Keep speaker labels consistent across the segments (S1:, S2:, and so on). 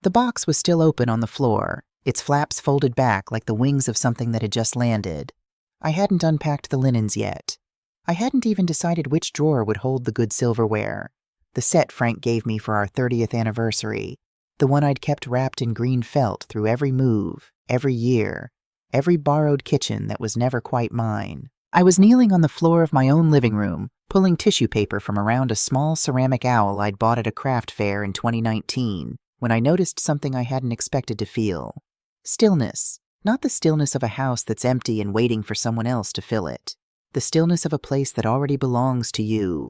S1: The box was still open on the floor, its flaps folded back like the wings of something that had just landed. I hadn't unpacked the linens yet. I hadn't even decided which drawer would hold the good silverware. The set Frank gave me for our 30th anniversary. The one I'd kept wrapped in green felt through every move, every year, every borrowed kitchen that was never quite mine. I was kneeling on the floor of my own living room, pulling tissue paper from around a small ceramic owl I'd bought at a craft fair in 2019, when I noticed something I hadn't expected to feel. Stillness. Not the stillness of a house that's empty and waiting for someone else to fill it. The stillness of a place that already belongs to you,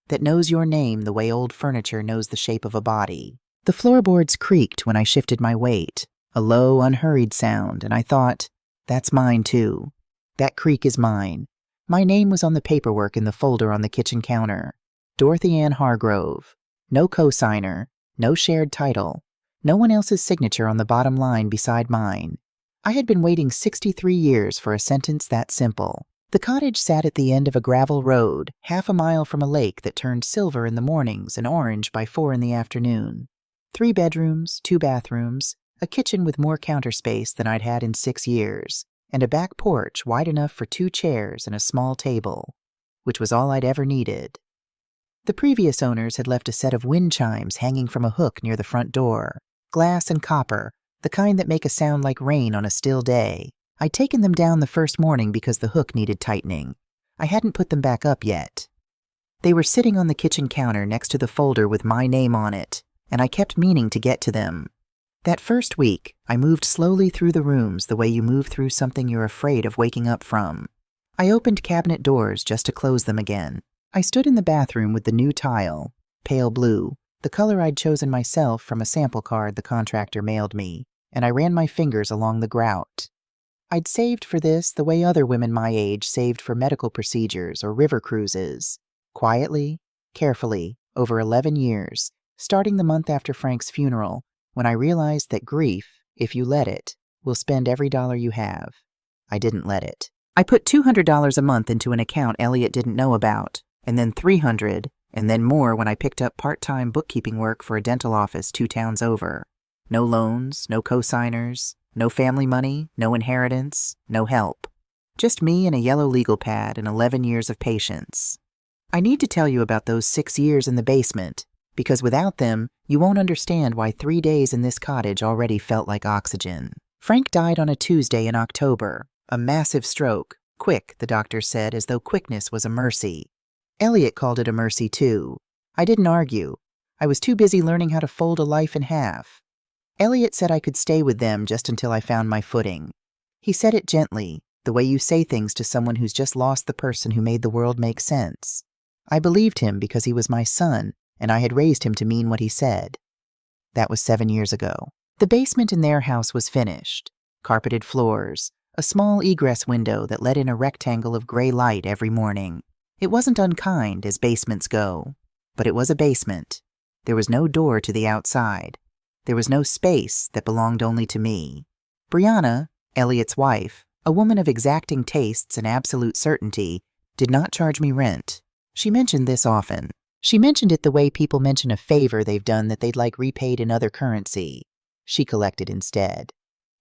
S1: that knows your name the way old furniture knows the shape of a body. The floorboards creaked when I shifted my weight, a low, unhurried sound, and I thought, that's mine too. That creak is mine. My name was on the paperwork in the folder on the kitchen counter. Dorothy Ann Hargrove. No cosigner, no shared title, no one else's signature on the bottom line beside mine. I had been waiting 63 years for a sentence that simple. The cottage sat at the end of a gravel road, half a mile from a lake that turned silver in the mornings and orange by 4 in the afternoon. 3 bedrooms, 2 bathrooms, a kitchen with more counter space than I'd had in 6 years, and a back porch wide enough for 2 chairs and a small table, which was all I'd ever needed. The previous owners had left a set of wind chimes hanging from a hook near the front door, glass and copper, the kind that make a sound like rain on a still day. I'd taken them down the first morning because the hook needed tightening. I hadn't put them back up yet. They were sitting on the kitchen counter next to the folder with my name on it, and I kept meaning to get to them. That first week, I moved slowly through the rooms the way you move through something you're afraid of waking up from. I opened cabinet doors just to close them again. I stood in the bathroom with the new tile, pale blue, the color I'd chosen myself from a sample card the contractor mailed me, and I ran my fingers along the grout. I'd saved for this the way other women my age saved for medical procedures or river cruises, quietly, carefully, over 11 years, starting the month after Frank's funeral, when I realized that grief, if you let it, will spend every dollar you have. I didn't let it. I put $200 a month into an account Elliot didn't know about, and then $300, and then more when I picked up part-time bookkeeping work for a dental office 2 towns over. No loans, no cosigners, no family money, no inheritance, no help. Just me and a yellow legal pad and 11 years of patience. I need to tell you about those 6 years in the basement, because without them, you won't understand why 3 days in this cottage already felt like oxygen. Frank died on a Tuesday in October, a massive stroke. Quick, the doctor said, as though quickness was a mercy. Elliot called it a mercy too. I didn't argue. I was too busy learning how to fold a life in half. Elliot said I could stay with them just until I found my footing. He said it gently, the way you say things to someone who's just lost the person who made the world make sense. I believed him because he was my son, and I had raised him to mean what he said. That was 7 years ago. The basement in their house was finished. Carpeted floors, a small egress window that let in a rectangle of gray light every morning. It wasn't unkind, as basements go, but it was a basement. There was no door to the outside. There was no space that belonged only to me. Brianna, Elliot's wife, a woman of exacting tastes and absolute certainty, did not charge me rent. She mentioned this often. She mentioned it the way people mention a favor they've done that they'd like repaid in other currency. She collected instead.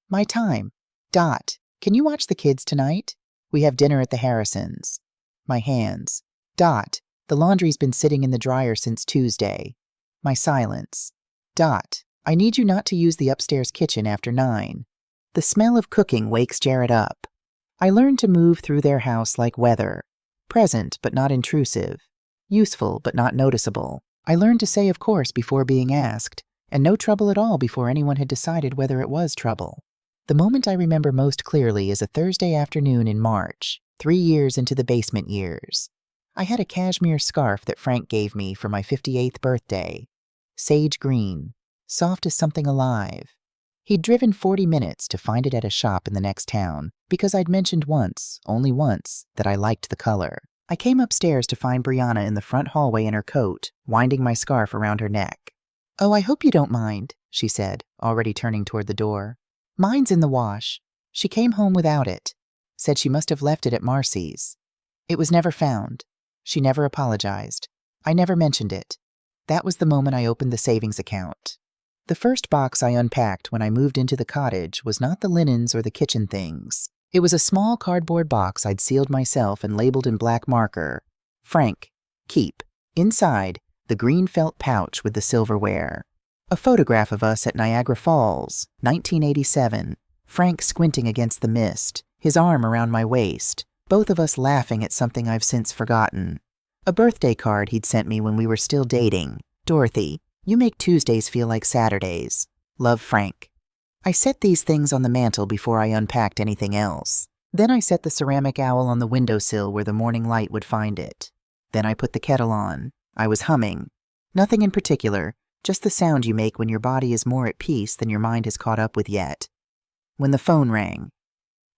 S1: My time. Dot, can you watch the kids tonight? We have dinner at the Harrisons. My hands. Dot, the laundry's been sitting in the dryer since Tuesday. My silence. Dot, I need you not to use the upstairs kitchen after 9. The smell of cooking wakes Jared up. I learned to move through their house like weather. Present but not intrusive. Useful but not noticeable. I learned to say of course before being asked, and no trouble at all before anyone had decided whether it was trouble. The moment I remember most clearly is a Thursday afternoon in March, 3 years into the basement years. I had a cashmere scarf that Frank gave me for my 58th birthday. Sage green, soft as something alive. He'd driven 40 minutes to find it at a shop in the next town because I'd mentioned once, only once, that I liked the color. I came upstairs to find Brianna in the front hallway in her coat, winding my scarf around her neck. "Oh, I hope you don't mind," she said, already turning toward the door. "Mine's in the wash. She came home without it. Said she must have left it at Marcy's. It was never found. She never apologized. I never mentioned it. That was the moment I opened the savings account." The first box I unpacked when I moved into the cottage was not the linens or the kitchen things. It was a small cardboard box I'd sealed myself and labeled in black marker, Frank, keep. Inside, the green felt pouch with the silverware. A photograph of us at Niagara Falls, 1987, Frank squinting against the mist, his arm around my waist, both of us laughing at something I've since forgotten. A birthday card he'd sent me when we were still dating. Dorothy, you make Tuesdays feel like Saturdays. Love, Frank. I set these things on the mantel before I unpacked anything else. Then I set the ceramic owl on the windowsill where the morning light would find it. Then I put the kettle on. I was humming. Nothing in particular, just the sound you make when your body is more at peace than your mind has caught up with yet. When the phone rang.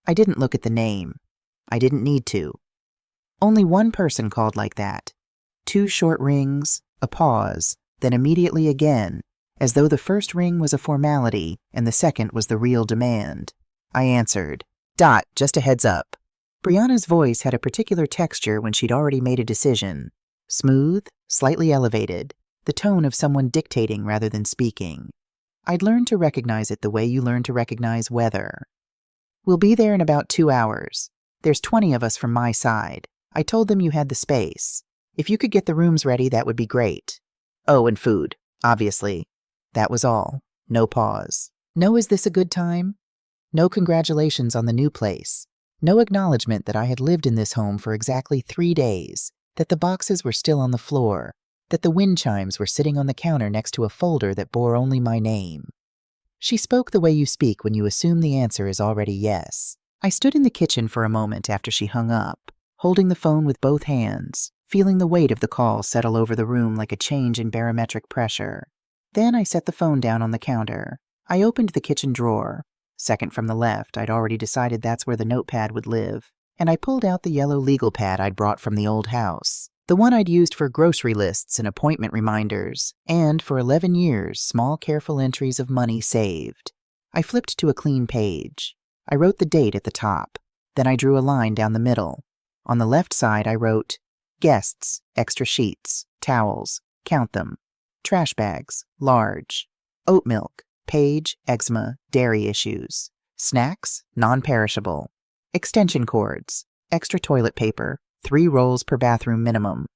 S1: I didn't look at the name. I didn't need to. Only one person called like that. 2 short rings, a pause, then immediately again, as though the first ring was a formality and the second was the real demand. I answered. Dot, just a heads up. Brianna's voice had a particular texture when she'd already made a decision. Smooth, slightly elevated, the tone of someone dictating rather than speaking. I'd learned to recognize it the way you learn to recognize weather. We'll be there in about 2 hours. There's 20 of us from my side. I told them you had the space. If you could get the rooms ready, that would be great. Oh, and food, obviously. That was all. No pause. No, is this a good time? No congratulations on the new place. No acknowledgement that I had lived in this home for exactly 3 days, that the boxes were still on the floor, that the wind chimes were sitting on the counter next to a folder that bore only my name. She spoke the way you speak when you assume the answer is already yes. I stood in the kitchen for a moment after she hung up, holding the phone with both hands, feeling the weight of the call settle over the room like a change in barometric pressure. Then I set the phone down on the counter. I opened the kitchen drawer. Second from the left, I'd already decided that's where the notepad would live, and I pulled out the yellow legal pad I'd brought from the old house, the one I'd used for grocery lists and appointment reminders, and for 11 years, small careful entries of money saved. I flipped to a clean page. I wrote the date at the top. Then I drew a line down the middle. On the left side, I wrote, guests, extra sheets, towels, count them, trash bags, large, oat milk, page, eczema, dairy issues, snacks, non-perishable, extension cords, extra toilet paper, 3 rolls per bathroom minimum.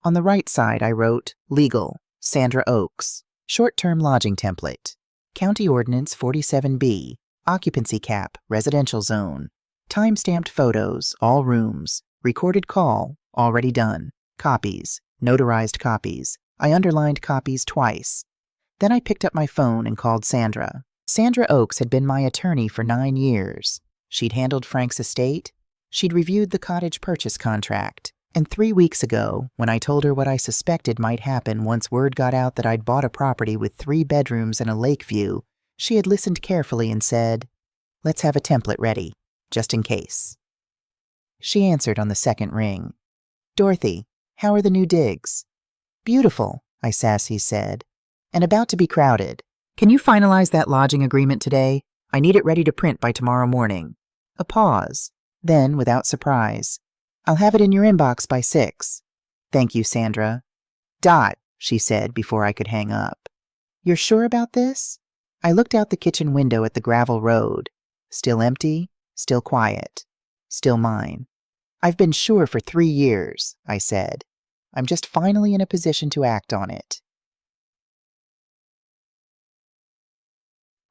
S1: On the right side, I wrote, legal, Sandra Oaks, short-term lodging template, County Ordinance 47B, occupancy cap, residential zone, time-stamped photos, all rooms, recorded call, already done, copies, notarized copies. I underlined copies twice. Then I picked up my phone and called Sandra. Sandra Oaks had been my attorney for 9 years. She'd handled Frank's estate. She'd reviewed the cottage purchase contract. And 3 weeks ago, when I told her what I suspected might happen once word got out that I'd bought a property with 3 bedrooms and a lake view, she had listened carefully and said, let's have a template ready, just in case. She answered on the second ring. Dorothy, how are the new digs? Beautiful, I sassy said. And about to be crowded. Can you finalize that lodging agreement today? I need it ready to print by tomorrow morning. A pause. Then, without surprise, I'll have it in your inbox by 6. Thank you, Sandra. Dot, she said before I could hang up. You're sure about this? I looked out the kitchen window at the gravel road. Still empty, still quiet, still mine. I've been sure for 3 years, I said. I'm just finally in a position to act on it.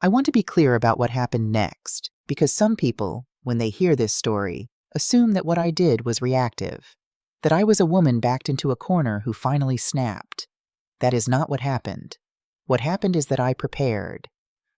S1: I want to be clear about what happened next, because some people, when they hear this story, assume that what I did was reactive, that I was a woman backed into a corner who finally snapped. That is not what happened. What happened is that I prepared.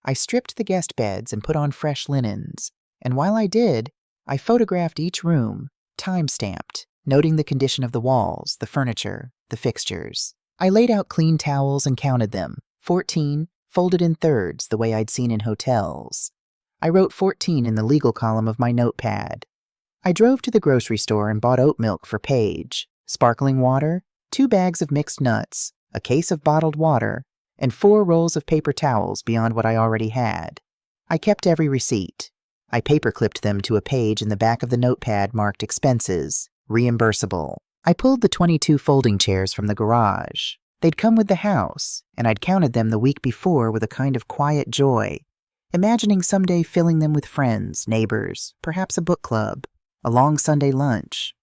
S1: I stripped the guest beds and put on fresh linens, and while I did, I photographed each room, time-stamped, noting the condition of the walls, the furniture, the fixtures. I laid out clean towels and counted them, 14, folded in thirds the way I'd seen in hotels. I wrote 14 in the legal column of my notepad. I drove to the grocery store and bought oat milk for Paige, sparkling water, 2 bags of mixed nuts, a case of bottled water, and 4 rolls of paper towels beyond what I already had. I kept every receipt. I paper-clipped them to a page in the back of the notepad marked expenses, reimbursable. I pulled the 22 folding chairs from the garage. They'd come with the house, and I'd counted them the week before with a kind of quiet joy, imagining someday filling them with friends, neighbors, perhaps a book club, a long Sunday lunch.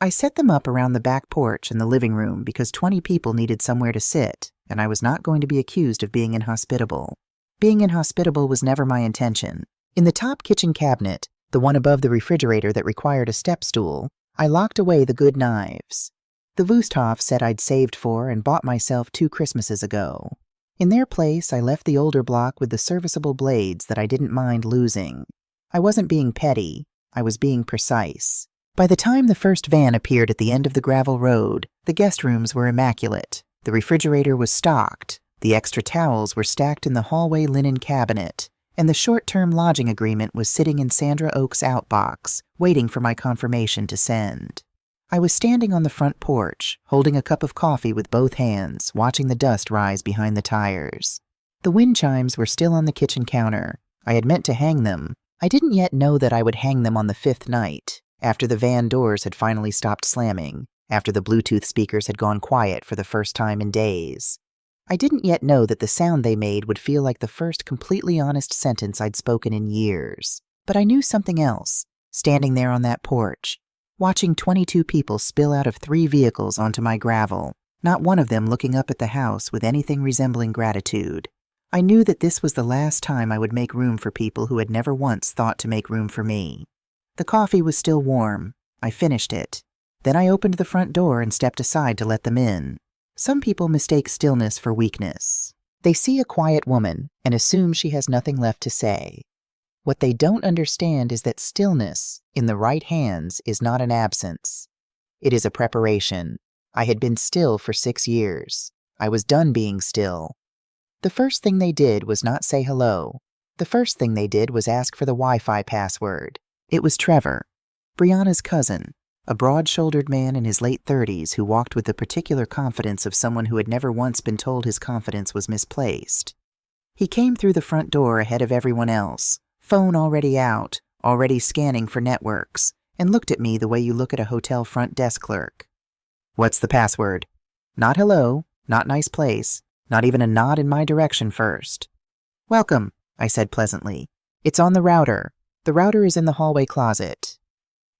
S1: I set them up around the back porch and the living room because 20 people needed somewhere to sit, and I was not going to be accused of being inhospitable. Being inhospitable was never my intention. In the top kitchen cabinet, the one above the refrigerator that required a step stool, I locked away the good knives. The Wusthof set I'd saved for and bought myself 2 Christmases ago. In their place, I left the older block with the serviceable blades that I didn't mind losing. I wasn't being petty. I was being precise. By the time the first van appeared at the end of the gravel road, the guest rooms were immaculate. The refrigerator was stocked. The extra towels were stacked in the hallway linen cabinet, and the short-term lodging agreement was sitting in Sandra Oak's outbox, waiting for my confirmation to send. I was standing on the front porch, holding a cup of coffee with both hands, watching the dust rise behind the tires. The wind chimes were still on the kitchen counter. I had meant to hang them. I didn't yet know that I would hang them on the 5th night, after the van doors had finally stopped slamming, after the Bluetooth speakers had gone quiet for the first time in days. I didn't yet know that the sound they made would feel like the first completely honest sentence I'd spoken in years. But I knew something else, standing there on that porch, watching 22 people spill out of 3 vehicles onto my gravel, not one of them looking up at the house with anything resembling gratitude. I knew that this was the last time I would make room for people who had never once thought to make room for me. The coffee was still warm. I finished it. Then I opened the front door and stepped aside to let them in. Some people mistake stillness for weakness. They see a quiet woman and assume she has nothing left to say. What they don't understand is that stillness, in the right hands, is not an absence. It is a preparation. I had been still for 6 years. I was done being still. The first thing they did was not say hello. The first thing they did was ask for the Wi-Fi password. It was Trevor, Brianna's cousin, a broad-shouldered man in his late 30s who walked with the particular confidence of someone who had never once been told his confidence was misplaced. He came through the front door ahead of everyone else, phone already out, already scanning for networks, and looked at me the way you look at a hotel front desk clerk. "What's the password?" Not hello, not nice place, not even a nod in my direction first. "Welcome," I said pleasantly. "It's on the router. The router is in the hallway closet."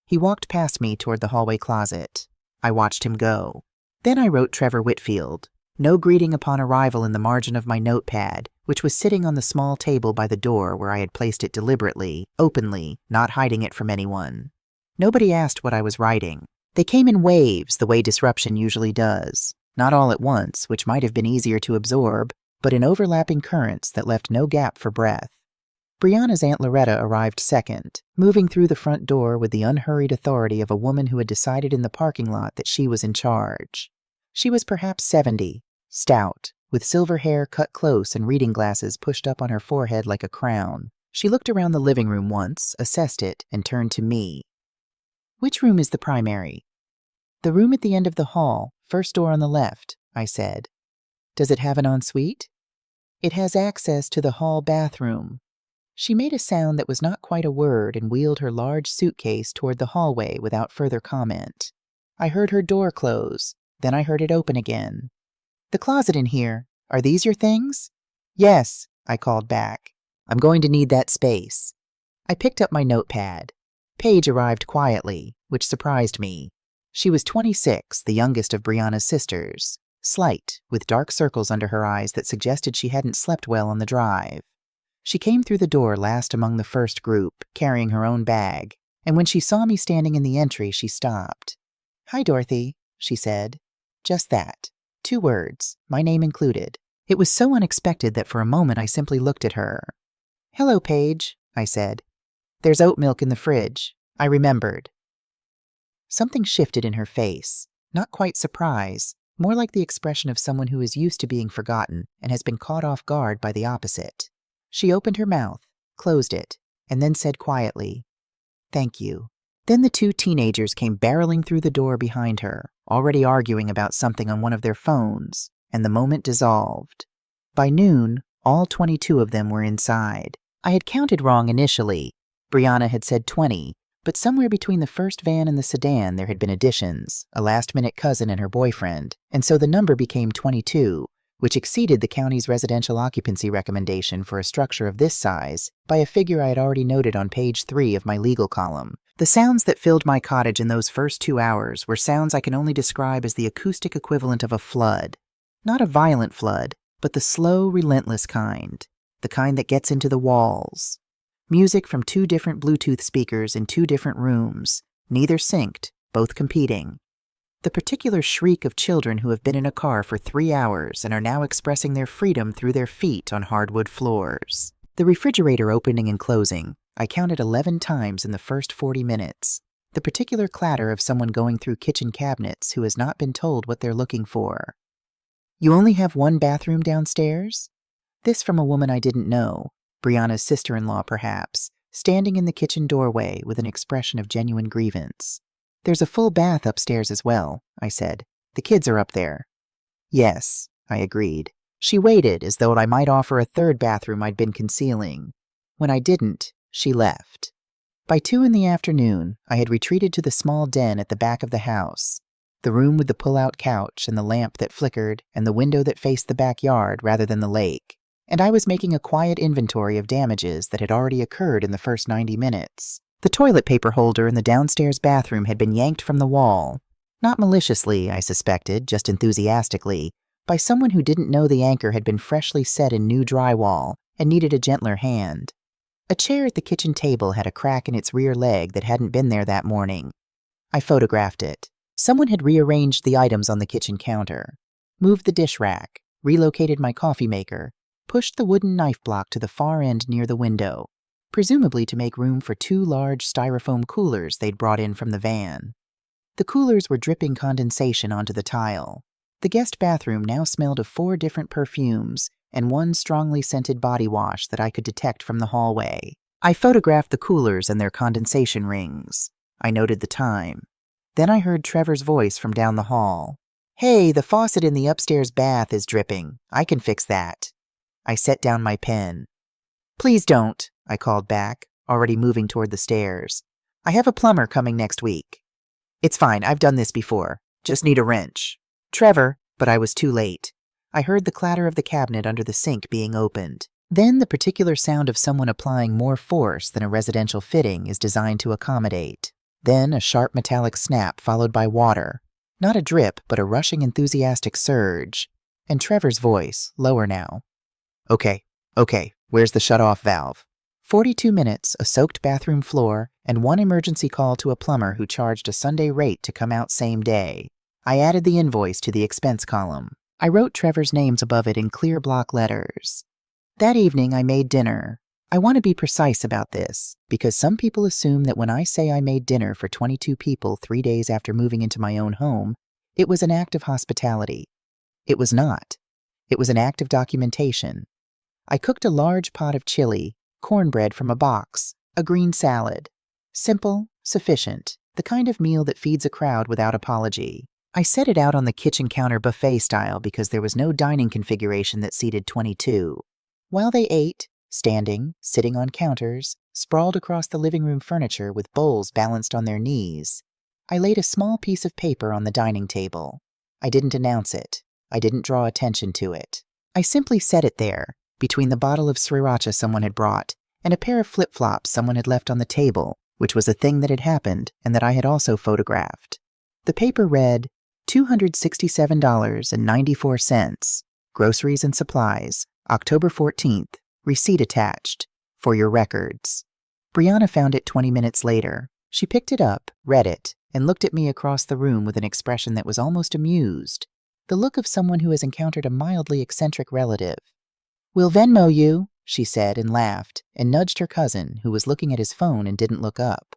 S1: He walked past me toward the hallway closet. I watched him go. Then I wrote Trevor Whitfield. No greeting upon arrival in the margin of my notepad, which was sitting on the small table by the door where I had placed it deliberately, openly, not hiding it from anyone. Nobody asked what I was writing. They came in waves, the way disruption usually does. Not all at once, which might have been easier to absorb, but in overlapping currents that left no gap for breath. Brianna's Aunt Loretta arrived second, moving through the front door with the unhurried authority of a woman who had decided in the parking lot that she was in charge. She was perhaps 70, stout, with silver hair cut close and reading glasses pushed up on her forehead like a crown. She looked around the living room once, assessed it, and turned to me. "Which room is the primary?" "The room at the end of the hall, first door on the left," I said. "Does it have an ensuite?" "It has access to the hall bathroom." She made a sound that was not quite a word and wheeled her large suitcase toward the hallway without further comment. I heard her door close. Then I heard it open again. "The closet in here. Are these your things?" "Yes," I called back. "I'm going to need that space." I picked up my notepad. Paige arrived quietly, which surprised me. She was 26, the youngest of Brianna's sisters, slight, with dark circles under her eyes that suggested she hadn't slept well on the drive. She came through the door last among the first group, carrying her own bag, and when she saw me standing in the entry, she stopped. "Hi, Dorothy," she said. Just that. 2 words, my name included. It was so unexpected that for a moment I simply looked at her. "Hello, Paige," I said. "There's oat milk in the fridge." I remembered. Something shifted in her face, not quite surprise, more like the expression of someone who is used to being forgotten and has been caught off guard by the opposite. She opened her mouth, closed it, and then said quietly, "Thank you." Then the 2 teenagers came barreling through the door behind her, already arguing about something on one of their phones, and the moment dissolved. By noon, all 22 of them were inside. I had counted wrong initially. Brianna had said 20, But somewhere between the first van and the sedan there had been additions, a last-minute cousin and her boyfriend, and so the number became 22, which exceeded the county's residential occupancy recommendation for a structure of this size by a figure I had already noted on page 3 of my legal column. The sounds that filled my cottage in those first 2 hours were sounds I can only describe as the acoustic equivalent of a flood. Not a violent flood, but the slow, relentless kind. The kind that gets into the walls. Music from 2 different Bluetooth speakers in 2 different rooms, neither synced, both competing. The particular shriek of children who have been in a car for 3 hours and are now expressing their freedom through their feet on hardwood floors. The refrigerator opening and closing, I counted 11 times in the first 40 minutes. The particular clatter of someone going through kitchen cabinets who has not been told what they're looking for. "You only have 1 bathroom downstairs?" This from a woman I didn't know. Brianna's sister-in-law, perhaps, standing in the kitchen doorway with an expression of genuine grievance. "There's a full bath upstairs as well," I said. "The kids are up there." "Yes," I agreed. She waited as though I might offer a 3rd bathroom I'd been concealing. When I didn't, she left. By 2 in the afternoon, I had retreated to the small den at the back of the house, the room with the pull-out couch and the lamp that flickered and the window that faced the backyard rather than the lake. And I was making a quiet inventory of damages that had already occurred in the first 90 minutes. The toilet paper holder in the downstairs bathroom had been yanked from the wall. Not maliciously, I suspected, just enthusiastically, by someone who didn't know the anchor had been freshly set in new drywall and needed a gentler hand. A chair at the kitchen table had a crack in its rear leg that hadn't been there that morning. I photographed it. Someone had rearranged the items on the kitchen counter, moved the dish rack, relocated my coffee maker, pushed the wooden knife block to the far end near the window, presumably to make room for 2 large styrofoam coolers they'd brought in from the van. The coolers were dripping condensation onto the tile. The guest bathroom now smelled of 4 different perfumes and 1 strongly scented body wash that I could detect from the hallway. I photographed the coolers and their condensation rings. I noted the time. Then I heard Trevor's voice from down the hall. "Hey, the faucet in the upstairs bath is dripping. I can fix that." I set down my pen. "Please don't," I called back, already moving toward the stairs. "I have a plumber coming next week." "It's fine, I've done this before. Just need a wrench." "Trevor," but I was too late. I heard the clatter of the cabinet under the sink being opened. Then the particular sound of someone applying more force than a residential fitting is designed to accommodate. Then a sharp metallic snap followed by water. Not a drip, but a rushing enthusiastic surge. And Trevor's voice, lower now. Okay, where's the shut-off valve?" 42 minutes, a soaked bathroom floor, and 1 emergency call to a plumber who charged a Sunday rate to come out same day. I added the invoice to the expense column. I wrote Trevor's names above it in clear block letters. That evening I made dinner. I want to be precise about this, because some people assume that when I say I made dinner for 22 people 3 days after moving into my own home, it was an act of hospitality. It was not. It was an act of documentation. I cooked a large pot of chili, cornbread from a box, a green salad. Simple, sufficient, the kind of meal that feeds a crowd without apology. I set it out on the kitchen counter buffet style because there was no dining configuration that seated 22. While they ate, standing, sitting on counters, sprawled across the living room furniture with bowls balanced on their knees, I laid a small piece of paper on the dining table. I didn't announce it. I didn't draw attention to it. I simply set it there, between the bottle of sriracha someone had brought and a pair of flip-flops someone had left on the table, which was a thing that had happened and that I had also photographed. The paper read, $267.94, groceries and supplies, October 14th, receipt attached, for your records. Brianna found it 20 minutes later. She picked it up, read it, and looked at me across the room with an expression that was almost amused, the look of someone who has encountered a mildly eccentric relative. "We'll Venmo you," she said and laughed, and nudged her cousin, who was looking at his phone and didn't look up.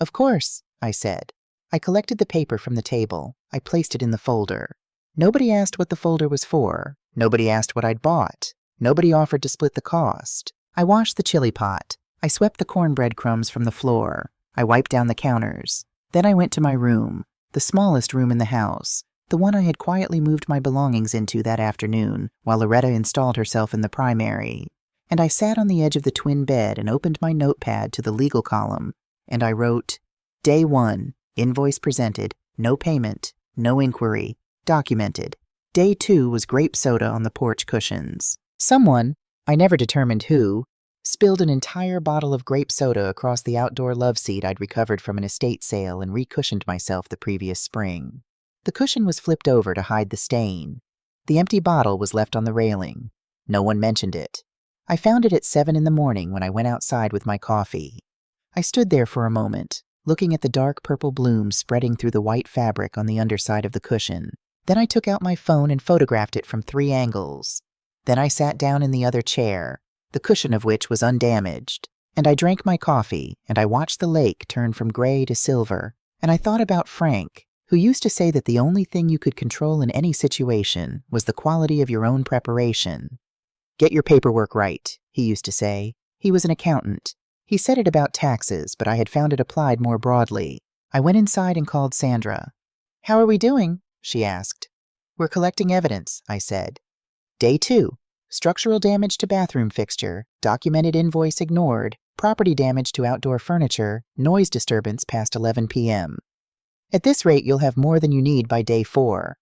S1: "Of course," I said. I collected the paper from the table. I placed it in the folder. Nobody asked what the folder was for. Nobody asked what I'd bought. Nobody offered to split the cost. I washed the chili pot. I swept the cornbread crumbs from the floor. I wiped down the counters. Then I went to my room, the smallest room in the house, the one I had quietly moved my belongings into that afternoon while Loretta installed herself in the primary. And I sat on the edge of the twin bed and opened my notepad to the legal column, and I wrote, Day 1, invoice presented, no payment, no inquiry, documented. Day 2 was grape soda on the porch cushions. Someone, I never determined who, spilled an entire bottle of grape soda across the outdoor love seat I'd recovered from an estate sale and recushioned myself the previous spring. The cushion was flipped over to hide the stain. The empty bottle was left on the railing. No one mentioned it. I found it at 7 in the morning when I went outside with my coffee. I stood there for a moment, looking at the dark purple bloom spreading through the white fabric on the underside of the cushion. Then I took out my phone and photographed it from 3 angles. Then I sat down in the other chair, the cushion of which was undamaged, and I drank my coffee, and I watched the lake turn from gray to silver, and I thought about Frank, who used to say that the only thing you could control in any situation was the quality of your own preparation. Get your paperwork right, he used to say. He was an accountant. He said it about taxes, but I had found it applied more broadly. I went inside and called Sandra. "How are we doing?" she asked. "We're collecting evidence," I said. Day 2, structural damage to bathroom fixture, documented invoice ignored, property damage to outdoor furniture, noise disturbance past 11 p.m. At this rate, you'll have more than you need by day 4.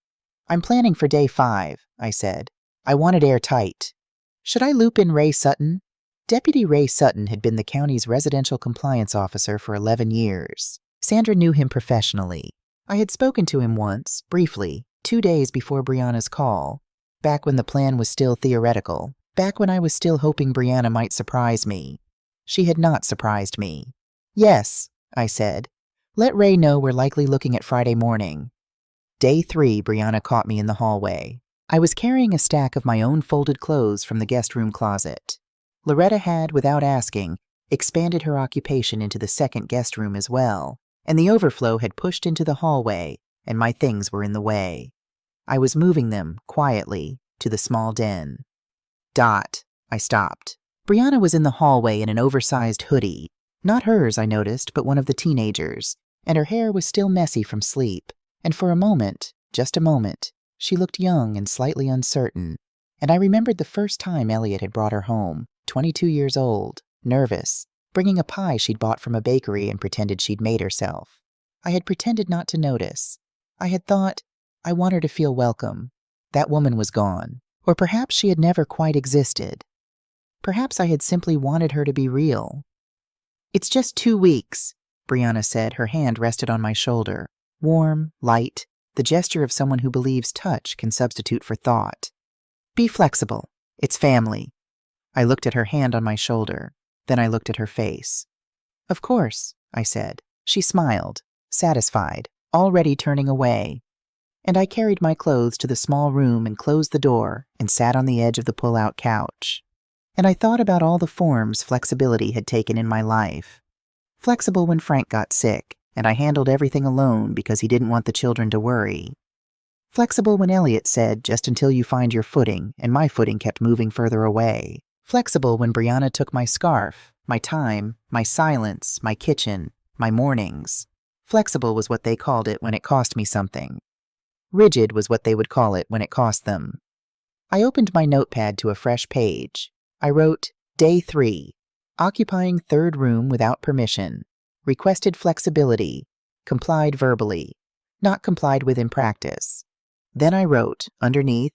S1: I'm planning for day 5, I said. I want it airtight. Should I loop in Ray Sutton? Deputy Ray Sutton had been the county's residential compliance officer for 11 years. Sandra knew him professionally. I had spoken to him once, briefly, 2 days before Brianna's call, back when the plan was still theoretical, back when I was still hoping Brianna might surprise me. She had not surprised me. "Yes," I said. "Let Ray know we're likely looking at Friday morning." Day 3, Brianna caught me in the hallway. I was carrying a stack of my own folded clothes from the guest room closet. Loretta had, without asking, expanded her occupation into the second guest room as well, and the overflow had pushed into the hallway, and my things were in the way. I was moving them, quietly, to the small den. Dot. I stopped. Brianna was in the hallway in an oversized hoodie. Not hers, I noticed, but one of the teenagers, and her hair was still messy from sleep, and for a moment, just a moment, she looked young and slightly uncertain, and I remembered the first time Elliot had brought her home, 22 years old, nervous, bringing a pie she'd bought from a bakery and pretended she'd made herself. I had pretended not to notice. I had thought, I want her to feel welcome. That woman was gone. Or perhaps she had never quite existed. Perhaps I had simply wanted her to be real. "It's just 2 weeks, Brianna said. Her hand rested on my shoulder. Warm, light, the gesture of someone who believes touch can substitute for thought. "Be flexible. It's family." I looked at her hand on my shoulder. Then I looked at her face. "Of course," I said. She smiled, satisfied, already turning away. And I carried my clothes to the small room and closed the door and sat on the edge of the pull-out couch. And I thought about all the forms flexibility had taken in my life. Flexible when Frank got sick, and I handled everything alone because he didn't want the children to worry. Flexible when Elliot said, "Just until you find your footing," and my footing kept moving further away. Flexible when Brianna took my scarf, my time, my silence, my kitchen, my mornings. Flexible was what they called it when it cost me something. Rigid was what they would call it when it cost them. I opened my notepad to a fresh page. I wrote, Day 3, occupying third room without permission, requested flexibility, complied verbally, not complied with in practice. Then I wrote, underneath,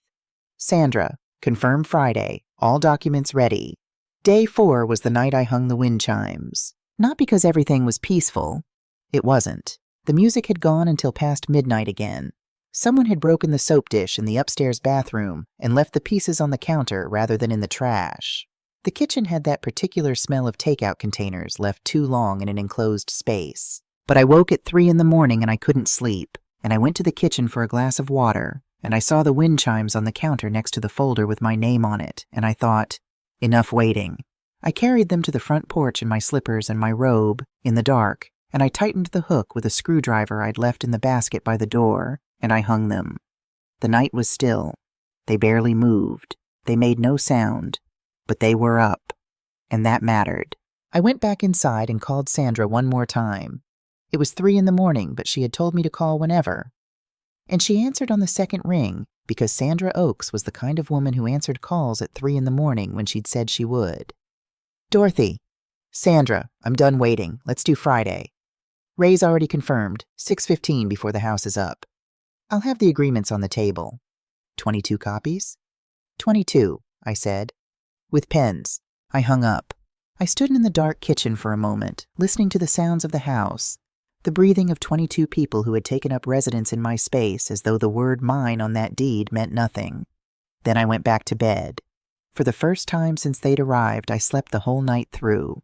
S1: Sandra, confirm Friday, all documents ready. Day 4 was the night I hung the wind chimes. Not because everything was peaceful. It wasn't. The music had gone until past midnight again. Someone had broken the soap dish in the upstairs bathroom and left the pieces on the counter rather than in the trash. The kitchen had that particular smell of takeout containers left too long in an enclosed space. But I woke at 3 in the morning and I couldn't sleep, and I went to the kitchen for a glass of water, and I saw the wind chimes on the counter next to the folder with my name on it, and I thought, enough waiting. I carried them to the front porch in my slippers and my robe, in the dark, and I tightened the hook with a screwdriver I'd left in the basket by the door, and I hung them. The night was still. They barely moved. They made no sound. But they were up. And that mattered. I went back inside and called Sandra one more time. It was 3 in the morning, but she had told me to call whenever. And she answered on the second ring, because Sandra Oakes was the kind of woman who answered calls at 3 in the morning when she'd said she would. Dorothy. Sandra, I'm done waiting. Let's do Friday. Ray's already confirmed, 6:15 before the house is up. I'll have the agreements on the table. 22 copies? 22, I said. With pens. I hung up. I stood in the dark kitchen for a moment, listening to the sounds of the house, the breathing of 22 people who had taken up residence in my space as though the word mine on that deed meant nothing. Then I went back to bed. For the first time since they'd arrived, I slept the whole night through.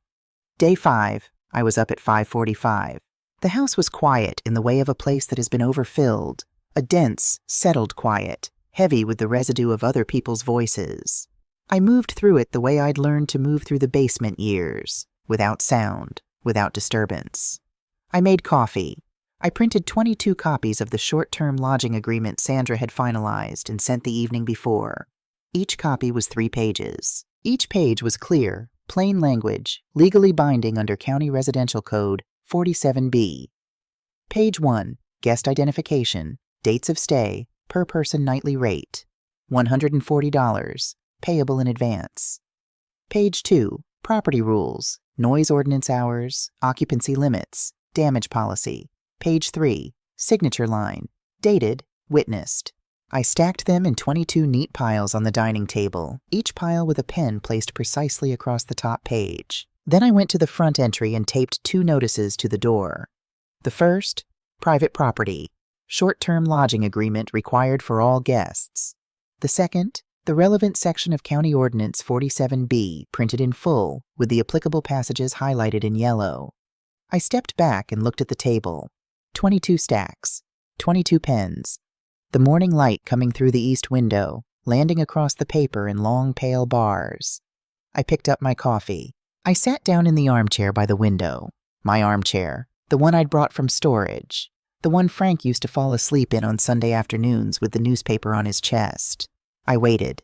S1: Day 5, I was up at 5:45. The house was quiet in the way of a place that has been overfilled, a dense, settled quiet, heavy with the residue of other people's voices. I moved through it the way I'd learned to move through the basement years, without sound, without disturbance. I made coffee. I printed 22 copies of the short-term lodging agreement Sandra had finalized and sent the evening before. Each copy was 3 pages. Each page was clear, plain language, legally binding under County Residential Code 47B. Page 1, guest identification, dates of stay, per person nightly rate, $140, payable in advance. Page 2, property rules, noise ordinance hours, occupancy limits, damage policy. Page 3, signature line, dated, witnessed. I stacked them in 22 neat piles on the dining table, each pile with a pen placed precisely across the top page. Then I went to the front entry and taped 2 notices to the door. The first, private property, short-term lodging agreement required for all guests. The second, the relevant section of County Ordinance 47B, printed in full, with the applicable passages highlighted in yellow. I stepped back and looked at the table. 22 stacks, 22 pens. The morning light coming through the east window, landing across the paper in long, pale bars. I picked up my coffee. I sat down in the armchair by the window. My armchair, the one I'd brought from storage, the one Frank used to fall asleep in on Sunday afternoons with the newspaper on his chest. I waited.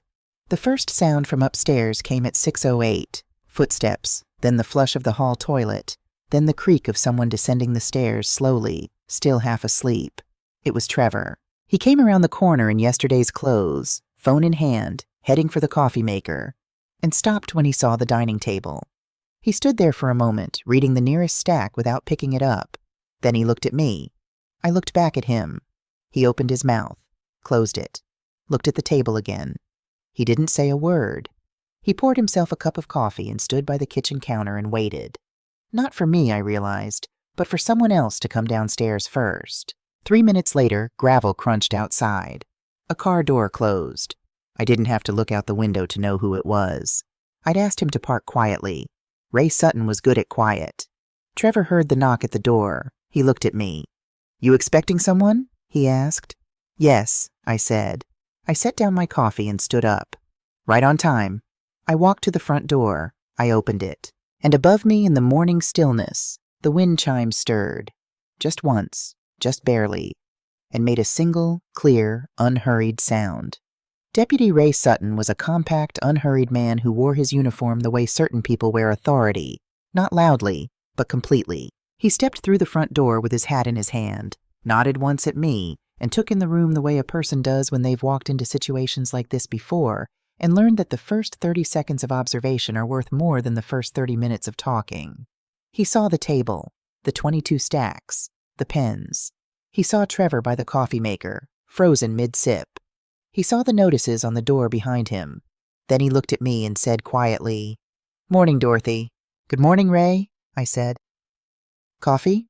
S1: The first sound from upstairs came at 6:08. Footsteps, then the flush of the hall toilet, then the creak of someone descending the stairs slowly, still half asleep. It was Trevor. He came around the corner in yesterday's clothes, phone in hand, heading for the coffee maker, and stopped when he saw the dining table. He stood there for a moment, reading the nearest stack without picking it up. Then he looked at me. I looked back at him. He opened his mouth, closed it, looked at the table again. He didn't say a word. He poured himself a cup of coffee and stood by the kitchen counter and waited. Not for me, I realized, but for someone else to come downstairs first. 3 minutes later, gravel crunched outside. A car door closed. I didn't have to look out the window to know who it was. I'd asked him to park quietly. Ray Sutton was good at quiet. Trevor heard the knock at the door. He looked at me. "You expecting someone?" he asked. "Yes," I said. I set down my coffee and stood up. "Right on time." I walked to the front door. I opened it. And above me in the morning stillness, the wind chime stirred. Just once, just barely, and made a single, clear, unhurried sound. Deputy Ray Sutton was a compact, unhurried man who wore his uniform the way certain people wear authority, not loudly, but completely. He stepped through the front door with his hat in his hand, nodded once at me, and took in the room the way a person does when they've walked into situations like this before and learned that the first 30 seconds of observation are worth more than the first 30 minutes of talking. He saw the table, the 22 stacks, the pens. He saw Trevor by the coffee maker, frozen mid-sip. He saw the notices on the door behind him. Then he looked at me and said quietly, "Morning, Dorothy." "Good morning, Ray," I said. "Coffee?"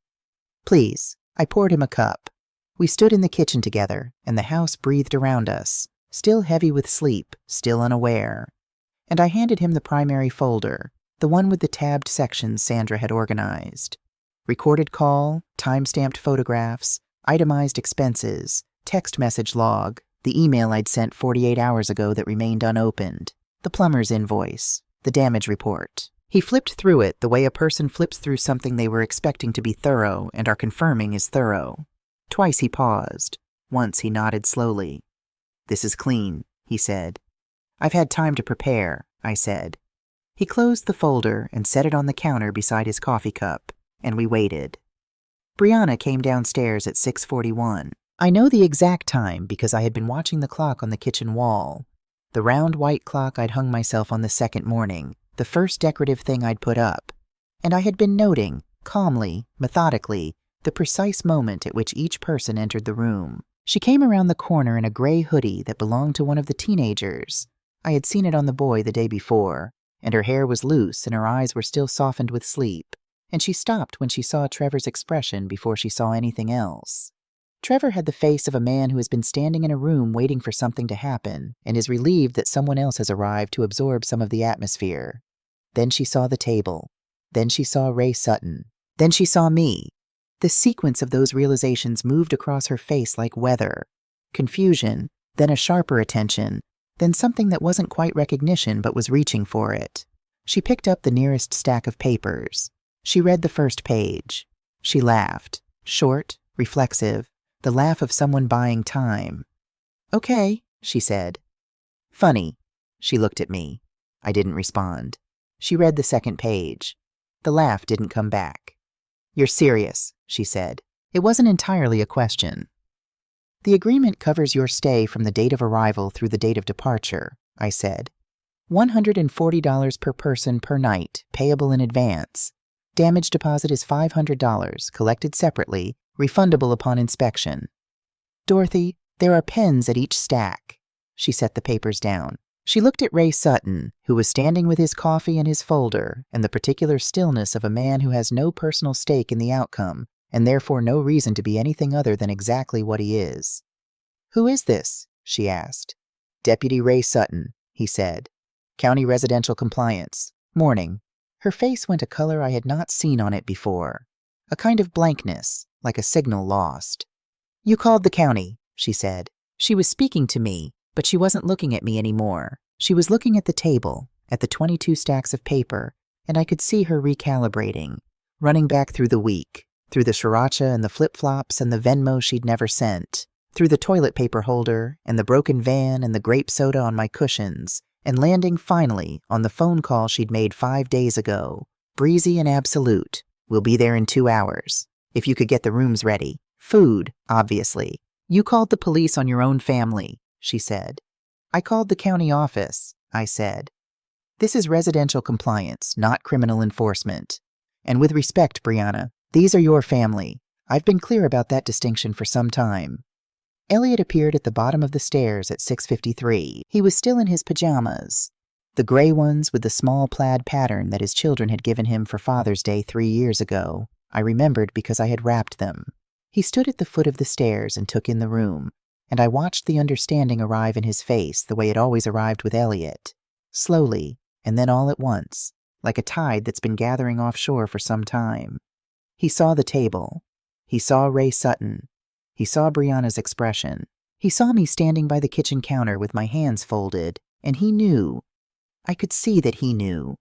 S1: "Please." I poured him a cup. We stood in the kitchen together, and the house breathed around us, still heavy with sleep, still unaware. And I handed him the primary folder, the one with the tabbed sections Sandra had organized. Recorded call, time-stamped photographs, itemized expenses, text message log, the email I'd sent 48 hours ago that remained unopened, the plumber's invoice, the damage report. He flipped through it the way a person flips through something they were expecting to be thorough and are confirming is thorough. Twice he paused. Once he nodded slowly. "This is clean," he said. "I've had time to prepare," I said. He closed the folder and set it on the counter beside his coffee cup, and we waited. Brianna came downstairs at 6:41. I know the exact time because I had been watching the clock on the kitchen wall, the round white clock I'd hung myself on the second morning, the first decorative thing I'd put up, and I had been noting, calmly, methodically, the precise moment at which each person entered the room. She came around the corner in a gray hoodie that belonged to one of the teenagers. I had seen it on the boy the day before, and her hair was loose and her eyes were still softened with sleep, and she stopped when she saw Trevor's expression before she saw anything else. Trevor had the face of a man who has been standing in a room waiting for something to happen and is relieved that someone else has arrived to absorb some of the atmosphere. Then she saw the table. Then she saw Ray Sutton. Then she saw me. The sequence of those realizations moved across her face like weather. Confusion, then a sharper attention, then something that wasn't quite recognition but was reaching for it. She picked up the nearest stack of papers. She read the first page. She laughed, short, reflexive, the laugh of someone buying time. "Okay," she said. "Funny." She looked at me. I didn't respond. She read the second page. The laugh didn't come back. "You're serious," she said. It wasn't entirely a question. "The agreement covers your stay from the date of arrival through the date of departure," I said. $140 per person per night, payable in advance. Damage deposit is $500, collected separately, refundable upon inspection. "Dorothy, there are pens at each stack." She set the papers down. She looked at Ray Sutton, who was standing with his coffee and his folder, and the particular stillness of a man who has no personal stake in the outcome, and therefore no reason to be anything other than exactly what he is. "Who is this?" she asked. "Deputy Ray Sutton," he said. "County Residential Compliance. Morning." Her face went a color I had not seen on it before. A kind of blankness, like a signal lost. "You called the county," she said. She was speaking to me, but she wasn't looking at me anymore. She was looking at the table, at the 22 stacks of paper, and I could see her recalibrating, running back through the week, through the sriracha and the flip-flops and the Venmo she'd never sent, through the toilet paper holder and the broken van and the grape soda on my cushions, and landing finally on the phone call she'd made 5 days ago. Breezy and absolute. "We'll be there in 2 hours. If you could get the rooms ready. Food, obviously. You called the police on your own family," she said. "I called the county office," I said. "This is residential compliance, not criminal enforcement. And with respect, Brianna, these are your family. I've been clear about that distinction for some time." Elliot appeared at the bottom of the stairs at 6:53. He was still in his pajamas, the gray ones with the small plaid pattern that his children had given him for Father's Day 3 years ago. I remembered because I had wrapped them. He stood at the foot of the stairs and took in the room, and I watched the understanding arrive in his face the way it always arrived with Elliot. Slowly, and then all at once, like a tide that's been gathering offshore for some time. He saw the table. He saw Ray Sutton. He saw Brianna's expression. He saw me standing by the kitchen counter with my hands folded, and he knew, I could see that he knew,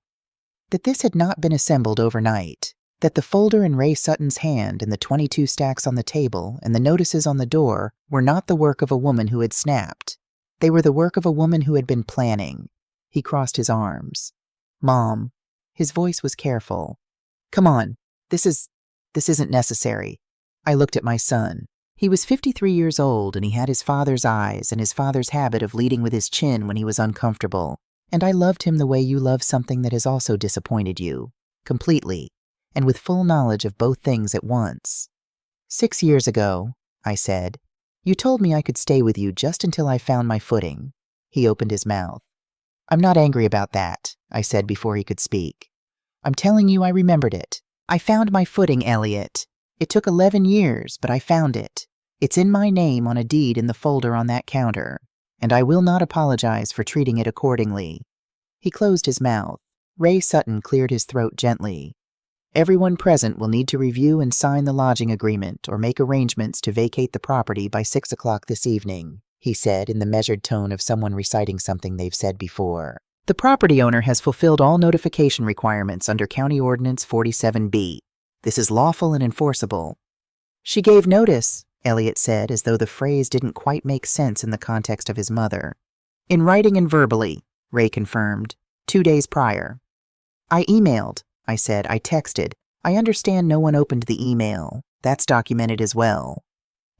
S1: that this had not been assembled overnight, that the folder in Ray Sutton's hand and the 22 stacks on the table and the notices on the door were not the work of a woman who had snapped. They were the work of a woman who had been planning. He crossed his arms. "Mom." His voice was careful. "Come on. This isn't necessary." I looked at my son. He was 53 years old, and he had his father's eyes and his father's habit of leading with his chin when he was uncomfortable. And I loved him the way you love something that has also disappointed you, completely, and with full knowledge of both things at once. 6 years ago, I said, you told me I could stay with you just until I found my footing. He opened his mouth. "I'm not angry about that," I said before he could speak. "I'm telling you I remembered it. I found my footing, Elliot. It took 11 years, but I found it. It's in my name on a deed in the folder on that counter, and I will not apologize for treating it accordingly." He closed his mouth. Ray Sutton cleared his throat gently. "Everyone present will need to review and sign the lodging agreement or make arrangements to vacate the property by 6 o'clock this evening," he said in the measured tone of someone reciting something they've said before. "The property owner has fulfilled all notification requirements under County Ordinance 47B. This is lawful and enforceable." "She gave notice," Elliot said, as though the phrase didn't quite make sense in the context of his mother. "In writing and verbally," Ray confirmed, 2 days prior. "I emailed," I said. "I texted. I understand no one opened the email. That's documented as well."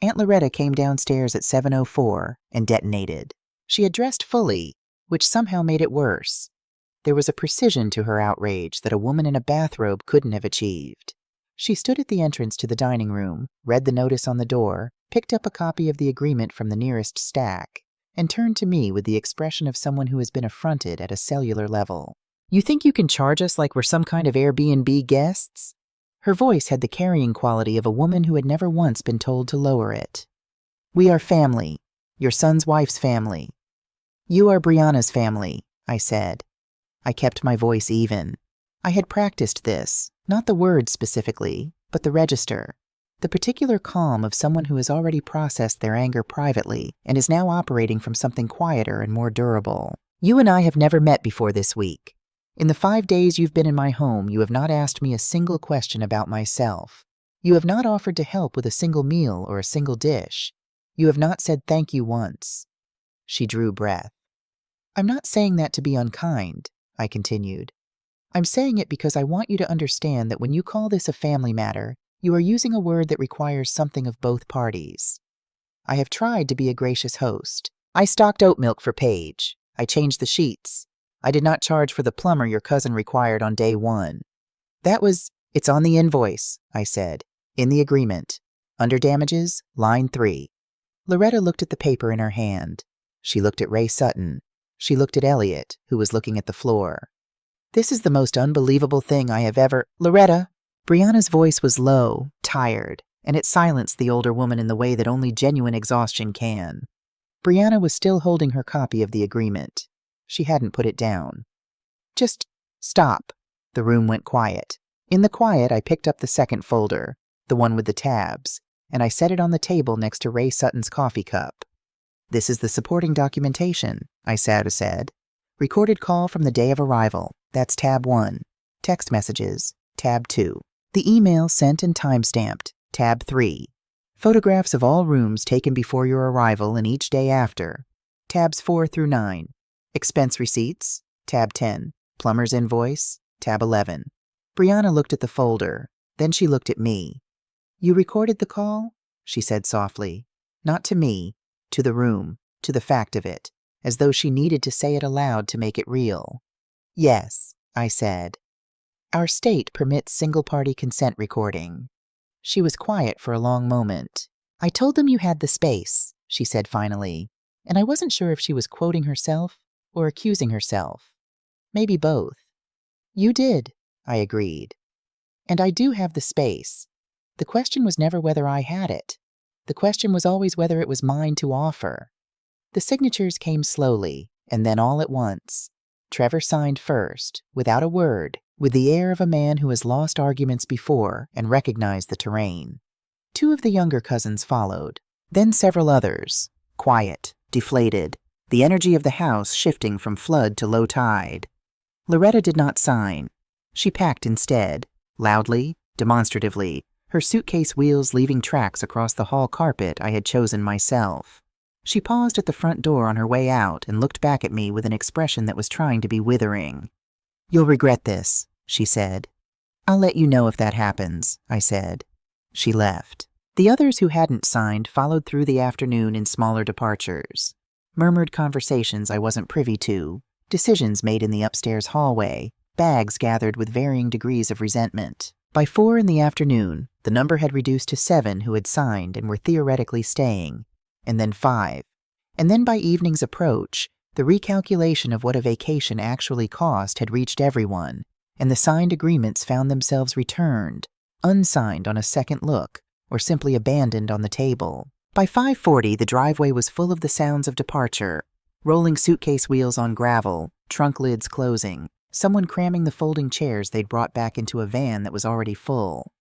S1: Aunt Loretta came downstairs at 7:04 and detonated. She had dressed fully, which somehow made it worse. There was a precision to her outrage that a woman in a bathrobe couldn't have achieved. She stood at the entrance to the dining room, read the notice on the door, picked up a copy of the agreement from the nearest stack, and turned to me with the expression of someone who has been affronted at a cellular level. "You think you can charge us like we're some kind of Airbnb guests?" Her voice had the carrying quality of a woman who had never once been told to lower it. "We are family. Your son's wife's family. You are Brianna's family," I said. I kept my voice even. I had practiced this, not the words specifically, but the register, the particular calm of someone who has already processed their anger privately and is now operating from something quieter and more durable. "You and I have never met before this week. In the 5 days you've been in my home, you have not asked me a single question about myself. You have not offered to help with a single meal or a single dish. You have not said thank you once." She drew breath. "I'm not saying that to be unkind," I continued. "I'm saying it because I want you to understand that when you call this a family matter, you are using a word that requires something of both parties. I have tried to be a gracious host. I stocked oat milk for Paige. I changed the sheets. I did not charge for the plumber your cousin required on day 1. It's on the invoice," I said. "In the agreement. Under damages, line 3. Loretta looked at the paper in her hand. She looked at Ray Sutton. She looked at Elliot, who was looking at the floor. "This is the most unbelievable thing I have ever—" "Loretta!" Brianna's voice was low, tired, and it silenced the older woman in the way that only genuine exhaustion can. Brianna was still holding her copy of the agreement. She hadn't put it down. "Just stop." The room went quiet. In the quiet, I picked up the second folder, the one with the tabs, and I set it on the table next to Ray Sutton's coffee cup. "This is the supporting documentation," I said. "Recorded call from the day of arrival. That's tab 1. Text messages, tab 2. The email sent and timestamped, tab 3. Photographs of all rooms taken before your arrival and each day after, tabs 4 through 9. Expense receipts, tab 10. Plumber's invoice, tab 11. Brianna looked at the folder. Then she looked at me. "You recorded the call?" she said softly. Not to me, to the room, to the fact of it, as though she needed to say it aloud to make it real. "Yes," I said. "Our state permits single-party consent recording." She was quiet for a long moment. "I told them you had the space," she said finally, and I wasn't sure if she was quoting herself or accusing herself. Maybe both. "You did," I agreed. "And I do have the space. The question was never whether I had it. The question was always whether it was mine to offer." The signatures came slowly, and then all at once. Trevor signed first, without a word, with the air of a man who has lost arguments before and recognized the terrain. 2 of the younger cousins followed, then several others, quiet, deflated, the energy of the house shifting from flood to low tide. Loretta did not sign. She packed instead, loudly, demonstratively, her suitcase wheels leaving tracks across the hall carpet I had chosen myself. She paused at the front door on her way out and looked back at me with an expression that was trying to be withering. "You'll regret this," she said. "I'll let you know if that happens," I said. She left. The others who hadn't signed followed through the afternoon in smaller departures. Murmured conversations I wasn't privy to, decisions made in the upstairs hallway, bags gathered with varying degrees of resentment. By 4 in the afternoon, the number had reduced to 7 who had signed and were theoretically staying, and then 5. And then by evening's approach, the recalculation of what a vacation actually cost had reached everyone, and the signed agreements found themselves returned, unsigned on a second look, or simply abandoned on the table. By 5:40, the driveway was full of the sounds of departure, rolling suitcase wheels on gravel, trunk lids closing, someone cramming the folding chairs they'd brought back into a van that was already full.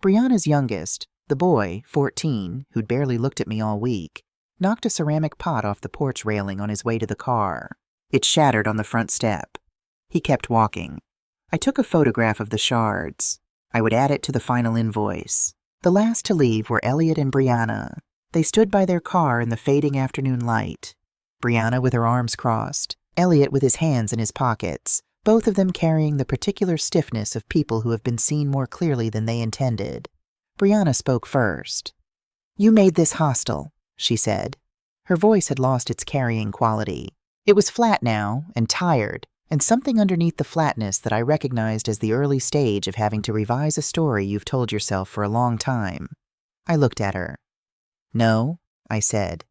S1: Brianna's youngest, the boy, 14, who'd barely looked at me all week, knocked a ceramic pot off the porch railing on his way to the car. It shattered on the front step. He kept walking. I took a photograph of the shards. I would add it to the final invoice. The last to leave were Elliot and Brianna. They stood by their car in the fading afternoon light. Brianna with her arms crossed, Elliot with his hands in his pockets, both of them carrying the particular stiffness of people who have been seen more clearly than they intended. Brianna spoke first. "You made this hostile," she said. Her voice had lost its carrying quality. It was flat now and tired, and something underneath the flatness that I recognized as the early stage of having to revise a story you've told yourself for a long time. I looked at her. "No," I said.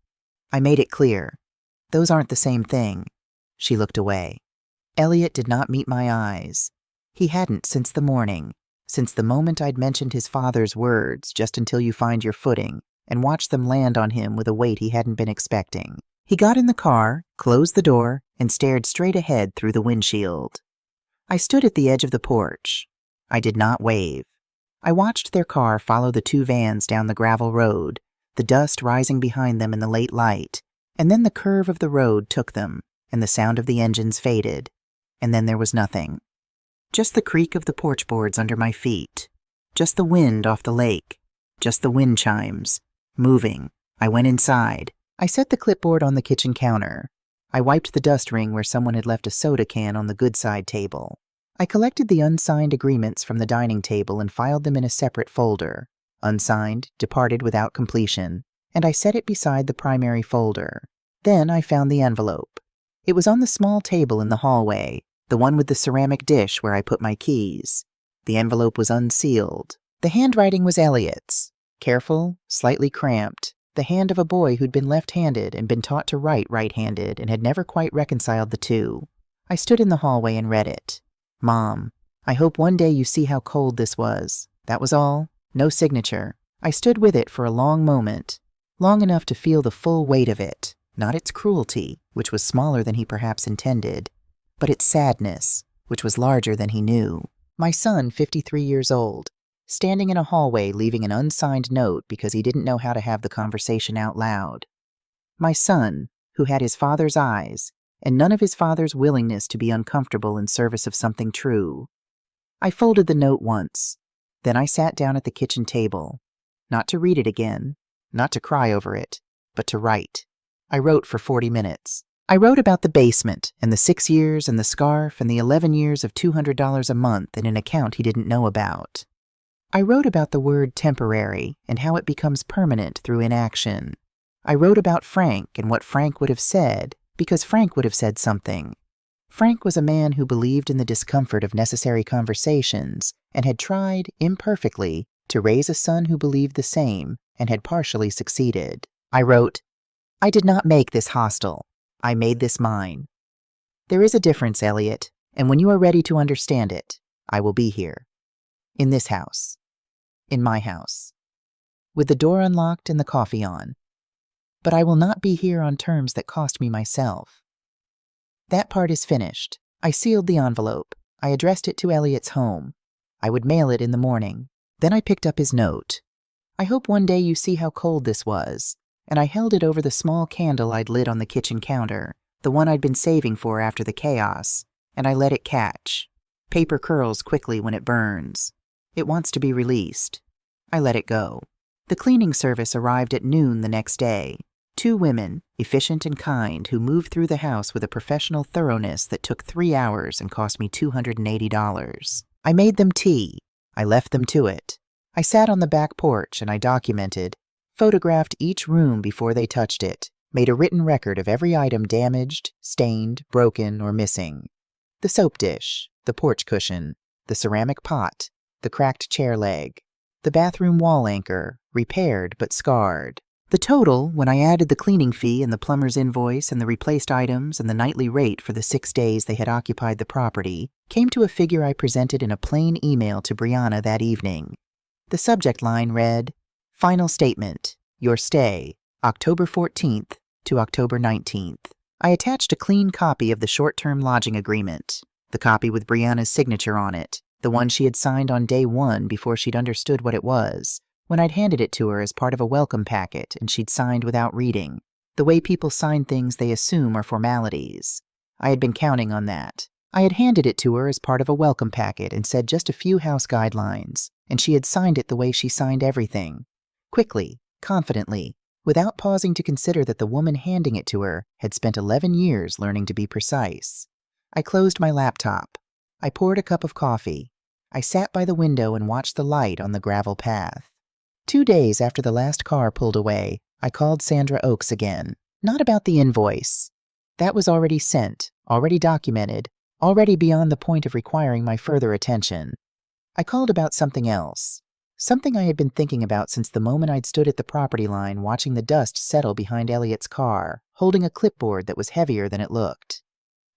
S1: "I made it clear. Those aren't the same thing." She looked away. Elliot did not meet my eyes. He hadn't since the morning, since the moment I'd mentioned his father's words, "just until you find your footing," and watched them land on him with a weight he hadn't been expecting. He got in the car, closed the door, and stared straight ahead through the windshield. I stood at the edge of the porch. I did not wave. I watched their car follow the two vans down the gravel road, the dust rising behind them in the late light, and then the curve of the road took them, and the sound of the engines faded, and then there was nothing. Just the creak of the porch boards under my feet, just the wind off the lake, just the wind chimes, moving. I went inside. I set the clipboard on the kitchen counter. I wiped the dust ring where someone had left a soda can on the good side table. I collected the unsigned agreements from the dining table and filed them in a separate folder. Unsigned, departed without completion, and I set it beside the primary folder. Then I found the envelope. It was on the small table in the hallway, the one with the ceramic dish where I put my keys. The envelope was unsealed. The handwriting was Elliot's. Careful, slightly cramped, the hand of a boy who'd been left-handed and been taught to write right-handed and had never quite reconciled the two. I stood in the hallway and read it. "Mom, I hope one day you see how cold this was." That was all. No signature. I stood with it for a long moment, long enough to feel the full weight of it, not its cruelty, which was smaller than he perhaps intended, but its sadness, which was larger than he knew. My son, 53 years old, standing in a hallway leaving an unsigned note because he didn't know how to have the conversation out loud. My son, who had his father's eyes, and none of his father's willingness to be uncomfortable in service of something true. I folded the note once. Then I sat down at the kitchen table, not to read it again, not to cry over it, but to write. I wrote for 40 minutes. I wrote about the basement, and the 6 years, and the scarf, and the 11 years of $200 a month in an account he didn't know about. I wrote about the word temporary, and how it becomes permanent through inaction. I wrote about Frank and what Frank would have said, because Frank would have said something. Frank was a man who believed in the discomfort of necessary conversations and had tried, imperfectly, to raise a son who believed the same and had partially succeeded. I wrote, "I did not make this hostile. I made this mine. There is a difference, Elliot, and when you are ready to understand it, I will be here. In this house. In my house. With the door unlocked and the coffee on. But I will not be here on terms that cost me myself." That part is finished. I sealed the envelope. I addressed it to Elliot's home. I would mail it in the morning. Then I picked up his note. "I hope one day you see how cold this was." And I held it over the small candle I'd lit on the kitchen counter, the one I'd been saving for after the chaos, and I let it catch. Paper curls quickly when it burns. It wants to be released. I let it go. The cleaning service arrived at noon the next day. 2 women, efficient and kind, who moved through the house with a professional thoroughness that took 3 hours and cost me $280. I made them tea. I left them to it. I sat on the back porch and I documented, photographed each room before they touched it, made a written record of every item damaged, stained, broken, or missing. The soap dish, the porch cushion, the ceramic pot, the cracked chair leg, the bathroom wall anchor, repaired but scarred. The total, when I added the cleaning fee and the plumber's invoice and the replaced items and the nightly rate for the 6 days they had occupied the property, came to a figure I presented in a plain email to Brianna that evening. The subject line read, "Final statement. Your stay, October 14th to October 19th. I attached a clean copy of the short-term lodging agreement, the copy with Brianna's signature on it, the one she had signed on day 1 before she'd understood what it was, when I'd handed it to her as part of a welcome packet and she'd signed without reading, the way people sign things they assume are formalities. I had been counting on that. I had handed it to her as part of a welcome packet and said just a few house guidelines, and she had signed it the way she signed everything. Quickly, confidently, without pausing to consider that the woman handing it to her had spent 11 years learning to be precise. I closed my laptop. I poured a cup of coffee. I sat by the window and watched the light on the gravel path. 2 days after the last car pulled away, I called Sandra Oakes again. Not about the invoice. That was already sent, already documented, already beyond the point of requiring my further attention. I called about something else, something I had been thinking about since the moment I'd stood at the property line watching the dust settle behind Elliot's car, holding a clipboard that was heavier than it looked.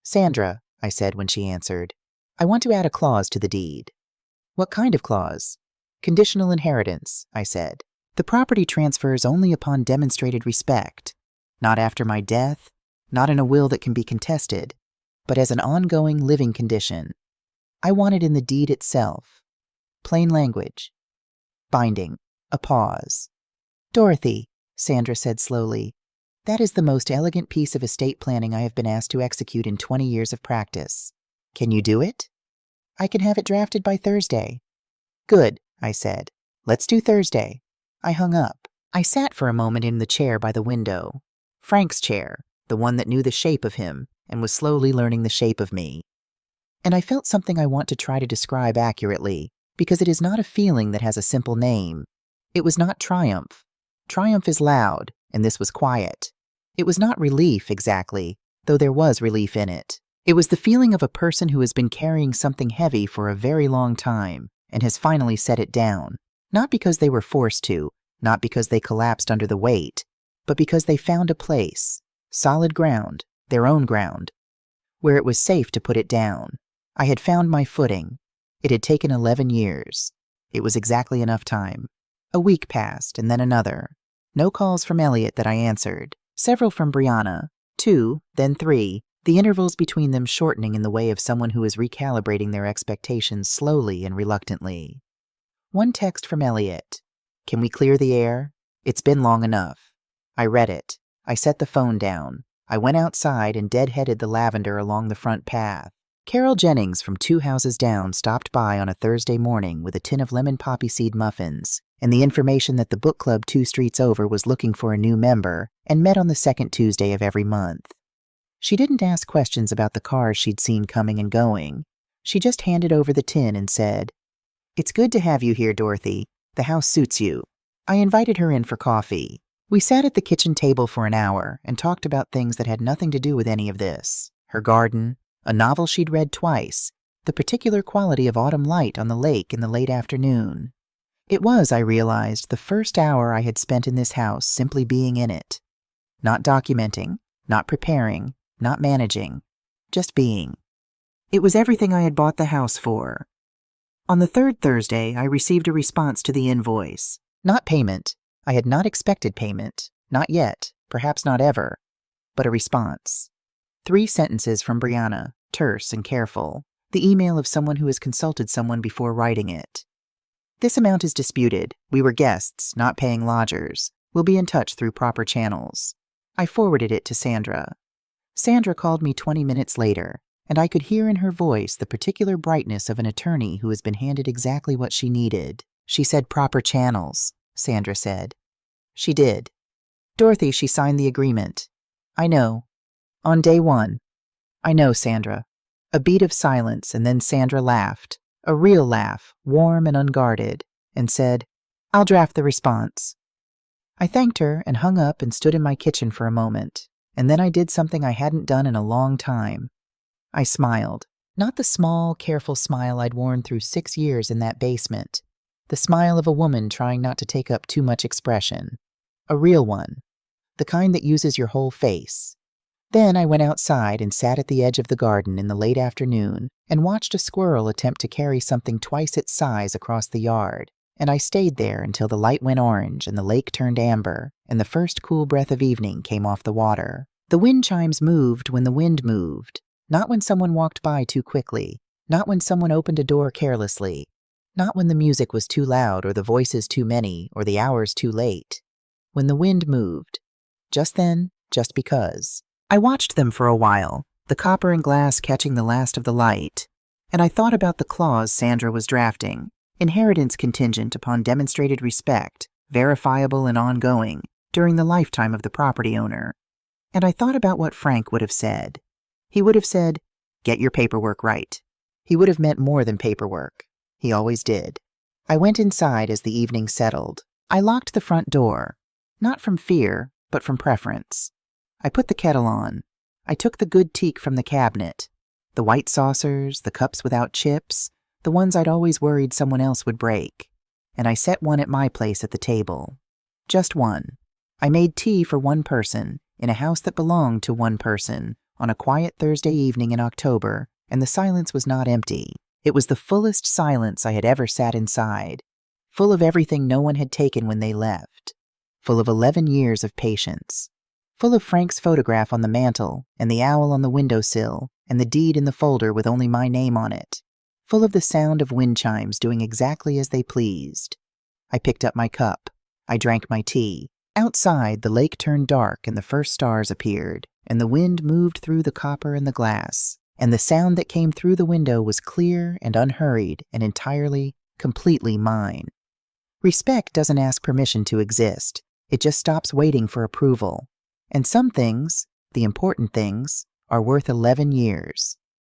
S1: "Sandra," I said when she answered, "I want to add a clause to the deed." "What kind of clause?" "Conditional inheritance," I said. "The property transfers only upon demonstrated respect, not after my death, not in a will that can be contested, but as an ongoing living condition. I want it in the deed itself. Plain language. Binding." A pause. "Dorothy," Sandra said slowly, "that is the most elegant piece of estate planning I have been asked to execute in 20 years of practice. Can you do it?" "I can have it drafted by Thursday." "Good," I said. "Let's do Thursday." I hung up. I sat for a moment in the chair by the window. Frank's chair, the one that knew the shape of him and was slowly learning the shape of me. And I felt something I want to try to describe accurately, because it is not a feeling that has a simple name. It was not triumph. Triumph is loud, and this was quiet. It was not relief, exactly, though there was relief in it. It was the feeling of a person who has been carrying something heavy for a very long time and has finally set it down, not because they were forced to, not because they collapsed under the weight, but because they found a place, solid ground, their own ground, where it was safe to put it down. I had found my footing. It had taken 11 years. It was exactly enough time. A week passed, and then another. No calls from Elliot that I answered. Several from Brianna. 2, then 3, the intervals between them shortening in the way of someone who is recalibrating their expectations slowly and reluctantly. One text from Elliot. "Can we clear the air? It's been long enough." I read it. I set the phone down. I went outside and deadheaded the lavender along the front path. Carol Jennings from 2 houses down stopped by on a Thursday morning with a tin of lemon poppy seed muffins and the information that the book club 2 streets over was looking for a new member and met on the second Tuesday of every month. She didn't ask questions about the cars she'd seen coming and going. She just handed over the tin and said, "It's good to have you here, Dorothy. The house suits you." I invited her in for coffee. We sat at the kitchen table for an hour and talked about things that had nothing to do with any of this. Her garden, a novel she'd read twice, the particular quality of autumn light on the lake in the late afternoon. It was, I realized, the first hour I had spent in this house simply being in it. Not documenting, not preparing, not managing, just being. It was everything I had bought the house for. On the 3rd Thursday, I received a response to the invoice. Not payment. I had not expected payment. Not yet. Perhaps not ever. But a response. 3 sentences from Brianna, terse and careful. The email of someone who has consulted someone before writing it. "This amount is disputed. We were guests, not paying lodgers. We'll be in touch through proper channels." I forwarded it to Sandra. Sandra called me 20 minutes later, and I could hear in her voice the particular brightness of an attorney who has been handed exactly what she needed. She said proper channels, Sandra said. She did. "Dorothy, she signed the agreement." "I know. On day 1. "I know, Sandra." A beat of silence, and then Sandra laughed, a real laugh, warm and unguarded, and said, "I'll draft the response." I thanked her and hung up and stood in my kitchen for a moment, and then I did something I hadn't done in a long time. I smiled. Not the small, careful smile I'd worn through 6 years in that basement. The smile of a woman trying not to take up too much expression. A real one. The kind that uses your whole face. Then I went outside and sat at the edge of the garden in the late afternoon and watched a squirrel attempt to carry something twice its size across the yard, and I stayed there until the light went orange and the lake turned amber and the first cool breath of evening came off the water. The wind chimes moved when the wind moved, not when someone walked by too quickly, not when someone opened a door carelessly, not when the music was too loud or the voices too many or the hours too late. When the wind moved. Just then, just because. I watched them for a while, the copper and glass catching the last of the light, and I thought about the clause Sandra was drafting, inheritance contingent upon demonstrated respect, verifiable and ongoing, during the lifetime of the property owner. And I thought about what Frank would have said. He would have said, "Get your paperwork right." He would have meant more than paperwork. He always did. I went inside as the evening settled. I locked the front door, not from fear, but from preference. I put the kettle on. I took the good teak from the cabinet. The white saucers, the cups without chips, the ones I'd always worried someone else would break. And I set one at my place at the table. Just one. I made tea for one person, in a house that belonged to one person, on a quiet Thursday evening in October, and the silence was not empty. It was the fullest silence I had ever sat inside, full of everything no one had taken when they left, full of 11 years of patience, full of Frank's photograph on the mantel, and the owl on the windowsill, and the deed in the folder with only my name on it, full of the sound of wind chimes doing exactly as they pleased. I picked up my cup. I drank my tea. Outside, the lake turned dark and the first stars appeared, and the wind moved through the copper and the glass, and the sound that came through the window was clear and unhurried and entirely, completely mine. Respect doesn't ask permission to exist. It just stops waiting for approval. And some things, the important things, are worth 11 years.